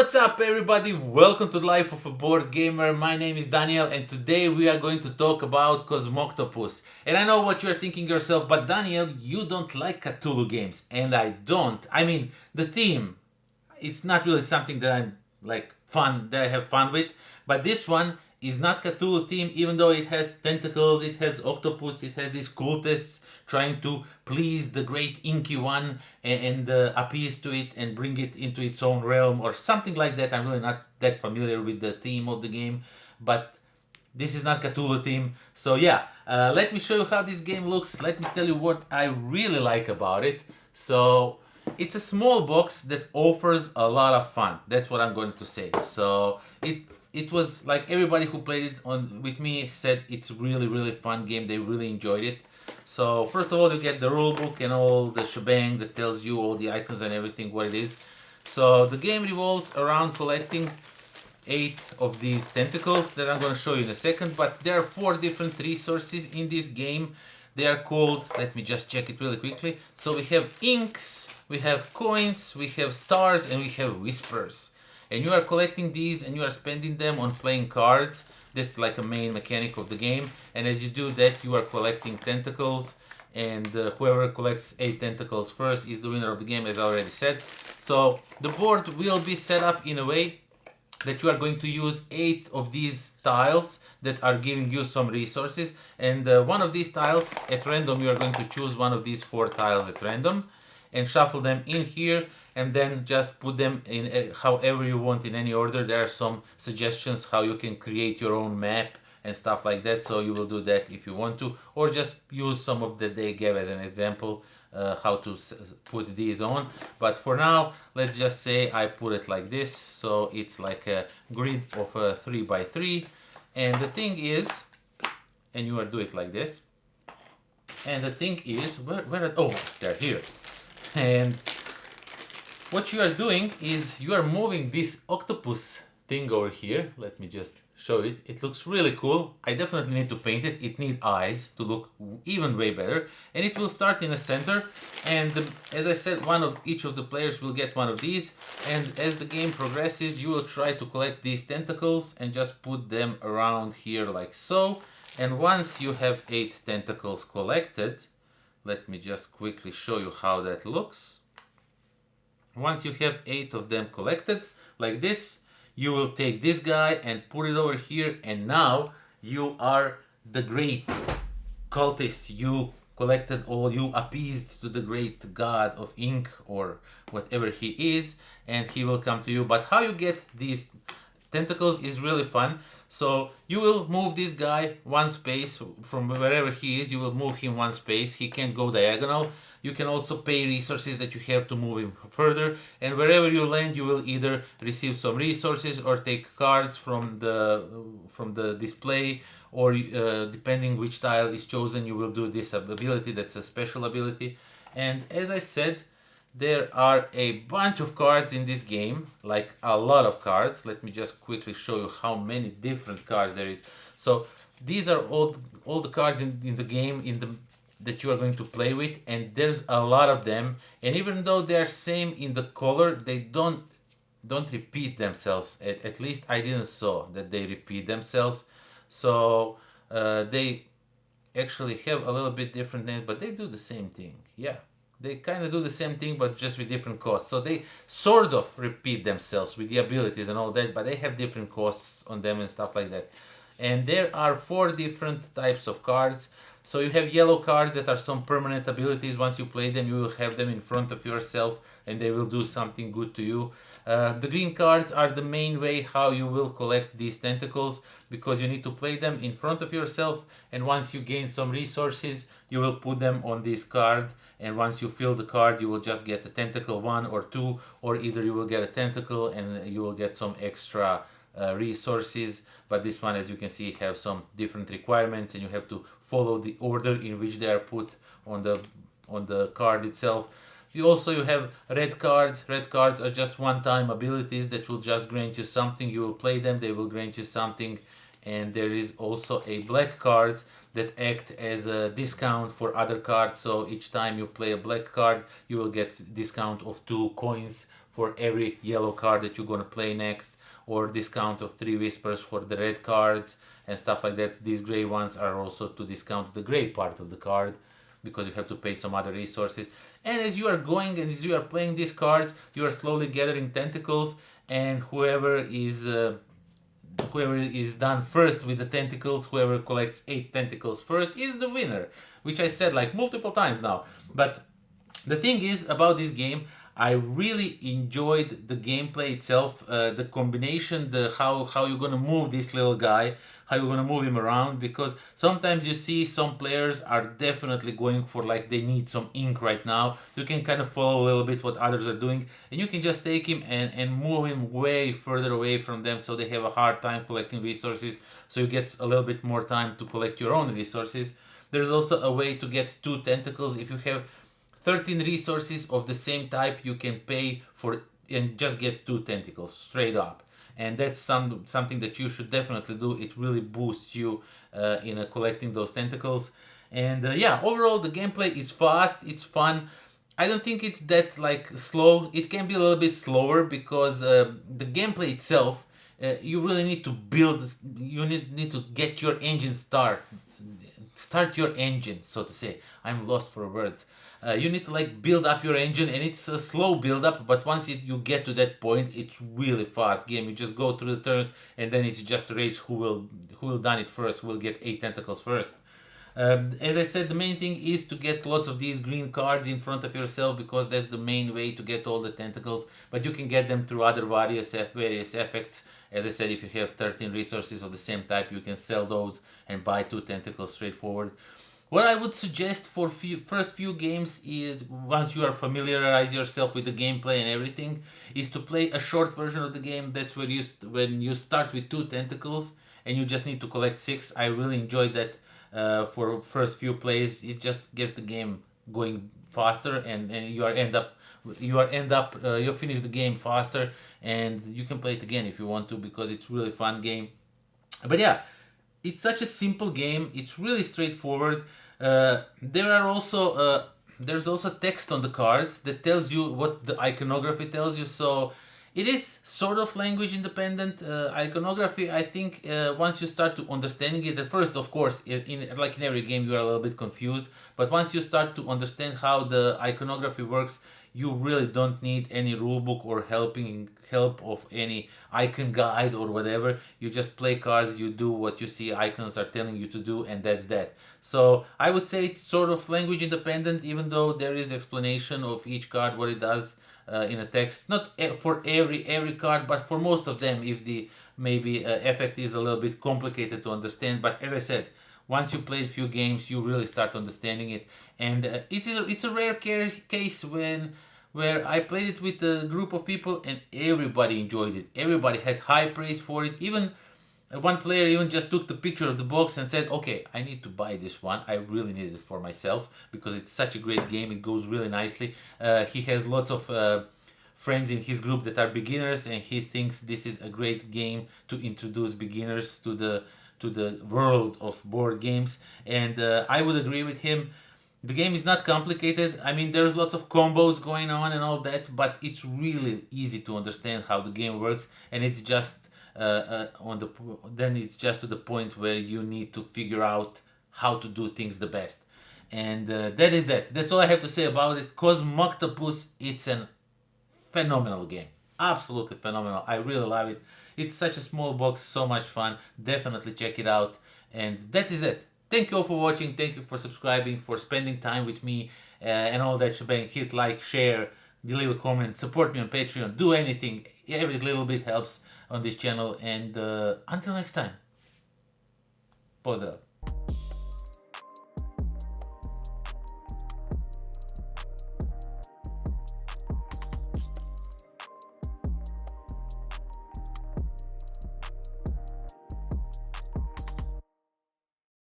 What's up everybody, welcome to the Life of a Board Gamer. My name is Daniel and today we are going to talk about COSMOCTOPUS. And I know what you're thinking yourself, but Daniel, you don't like Cthulhu games. And I don't. I mean, the theme, it's not really something that I'm like fun, that I have fun with. But this one is not Cthulhu theme, even though it has tentacles, it has octopus, it has these cultists trying to please the great inky one and appease to it and bring it into its own realm or something like that. I'm really not that familiar with the theme of the game, but this is not Cthulhu theme. So yeah, let me show you how this game looks. Let me tell you what I really like about it. So it's a small box that offers a lot of fun. That's what I'm going to say. So it was like everybody who played it on with me said it's really fun game. They really enjoyed it. So first of all, you get the rule book and all the shebang that tells you all the icons and everything what it is. So the game revolves around collecting 8 of these tentacles that I'm going to show you in a second, but there are 4 different resources in this game. They are called, let me just check it really quickly. So we have inks, we have coins, we have stars, and we have whispers. And you are collecting these and you are spending them on playing cards. This is like a main mechanic of the game. And as you do that, you are collecting tentacles. And whoever collects 8 tentacles first is the winner of the game, as I already said. So the board will be set up in a way that you are going to use 8 of these tiles that are giving you some resources. And one of these tiles at random, you are going to choose one of these 4 tiles at random and shuffle them in here and then just put them in however you want in any order. There are some suggestions how you can create your own map and stuff like that, so you will do that if you want to, or just use some of that they gave as an example how to put these on. But for now, let's just say I put it like this, so it's like a grid of a 3 by 3. And the thing is, and you will do it like this, and the thing is, oh, they're here. And what you are doing is you are moving this octopus thing over here. Let me just show it. It looks really cool. I definitely need to paint it. It needs eyes to look even way better. And it will start in the center. And as I said, one of each of the players will get one of these. And as the game progresses, you will try to collect these tentacles and just put them around here like so. And once you have 8 tentacles collected, let me just quickly show you how that looks. Once you have 8 of them collected, like this, you will take this guy and put it over here, and now you are the great cultist. You collected all, you appeased to the great god of ink or whatever he is, and he will come to you. But how you get these tentacles is really fun. So you will move this guy 1 space from wherever he is. You will move him 1 space. He can't go diagonal. You can also pay resources that you have to move him further. And wherever you land, you will either receive some resources or take cards from the display, or depending which tile is chosen, you will do this ability. That's a special ability. And as I said, there are a bunch of cards in this game, like a lot of cards. Let me just quickly show you how many different cards there is. So these are all the cards in the game that you are going to play with, and there's a lot of them. And even though they are same in the color, they don't repeat themselves. At least I didn't saw that they repeat themselves. So they actually have a little bit different names, but they do the same thing. Yeah. They kind of do the same thing, but just with different costs. So they sort of repeat themselves with the abilities and all that, but they have different costs on them and stuff like that. And there are 4 different types of cards. So you have yellow cards that are some permanent abilities. Once you play them, you will have them in front of yourself and they will do something good to you. The green cards are the main way how you will collect these tentacles, because you need to play them in front of yourself, and once you gain some resources, you will put them on this card, and once you fill the card, you will just get a tentacle 1 or 2, or either you will get a tentacle and you will get some extra resources. But this one, as you can see, have some different requirements, and you have to follow the order in which they are put on the card itself. You have red cards. Red cards are just one-time abilities that will just grant you something. You will play them, they will grant you something. And there is also a black card that act as a discount for other cards. So each time you play a black card, you will get discount of 2 coins for every yellow card that you're going to play next, or discount of 3 whispers for the red cards and stuff like that. These gray ones are also to discount the gray part of the card, because you have to pay some other resources. And as you are going and as you are playing these cards, you are slowly gathering tentacles, and whoever is done first with the tentacles, whoever collects 8 tentacles first, is the winner, which I said like multiple times now. But the thing is about this game, I really enjoyed the gameplay itself, the combination, the how you're gonna move this little guy, how you're gonna move him around, because sometimes you see some players are definitely going for like they need some ink right now. You can kind of follow a little bit what others are doing, and you can just take him and move him way further away from them, so they have a hard time collecting resources, so you get a little bit more time to collect your own resources. There's also a way to get 2 tentacles. If you have 13 resources of the same type, you can pay for and just get 2 tentacles straight up, and that's something that you should definitely do. It really boosts you in collecting those tentacles. And yeah, overall the gameplay is fast, it's fun. I don't think it's that like slow. It can be a little bit slower because the gameplay itself, you really need to build, you need to get your engine start your engine, so to say. I'm lost for words. You need to like build up your engine, and it's a slow build up, but once you get to that point, it's really fast game. You just go through the turns, and then it's just a race who will done it first, who will get 8 tentacles first. As I said, the main thing is to get lots of these green cards in front of yourself, because that's the main way to get all the tentacles, but you can get them through other various effects. As I said, if you have 13 resources of the same type, you can sell those and buy 2 tentacles straightforward. What I would suggest for first few games is, once you are familiarize yourself with the gameplay and everything, is to play a short version of the game. That's where when you start with 2 tentacles and you just need to collect 6. I really enjoyed that for first few plays. It just gets the game going faster, and you finish the game faster, and you can play it again if you want to, because it's really fun game. But yeah, it's such a simple game. It's really straightforward. There's also text on the cards that tells you what the iconography tells you. So it is sort of language independent iconography. I think once you start to understanding it, at first, of course, like in every game, you are a little bit confused. But once you start to understand how the iconography works, you really don't need any rulebook or help of any icon guide or whatever. You just play cards, you do what you see icons are telling you to do, and that's that. So I would say it's sort of language independent, even though there is explanation of each card, what it does in a text. Not for every card, but for most of them, if the maybe effect is a little bit complicated to understand. But as I said, once you play a few games, you really start understanding it. And it's a rare case where I played it with a group of people and everybody enjoyed it. Everybody had high praise for it. Even one player even just took the picture of the box and said, okay, I need to buy this one. I really need it for myself, because it's such a great game. It goes really nicely. He has lots of friends in his group that are beginners, and he thinks this is a great game to introduce beginners to the world of board games. And I would agree with him. The game is not complicated. I mean, there's lots of combos going on and all that, but it's really easy to understand how the game works, and it's just it's just to the point where you need to figure out how to do things the best. And that is that. That's all I have to say about it. COSMOCTOPUS, it's a phenomenal game. Absolutely phenomenal. I really love it. It's such a small box, so much fun. Definitely check it out. And that is it. Thank you all for watching. Thank you for subscribing, for spending time with me and all that shebang. Hit like, share, leave a comment, support me on Patreon. Do anything. Every little bit helps on this channel. And until next time. Pozdrav.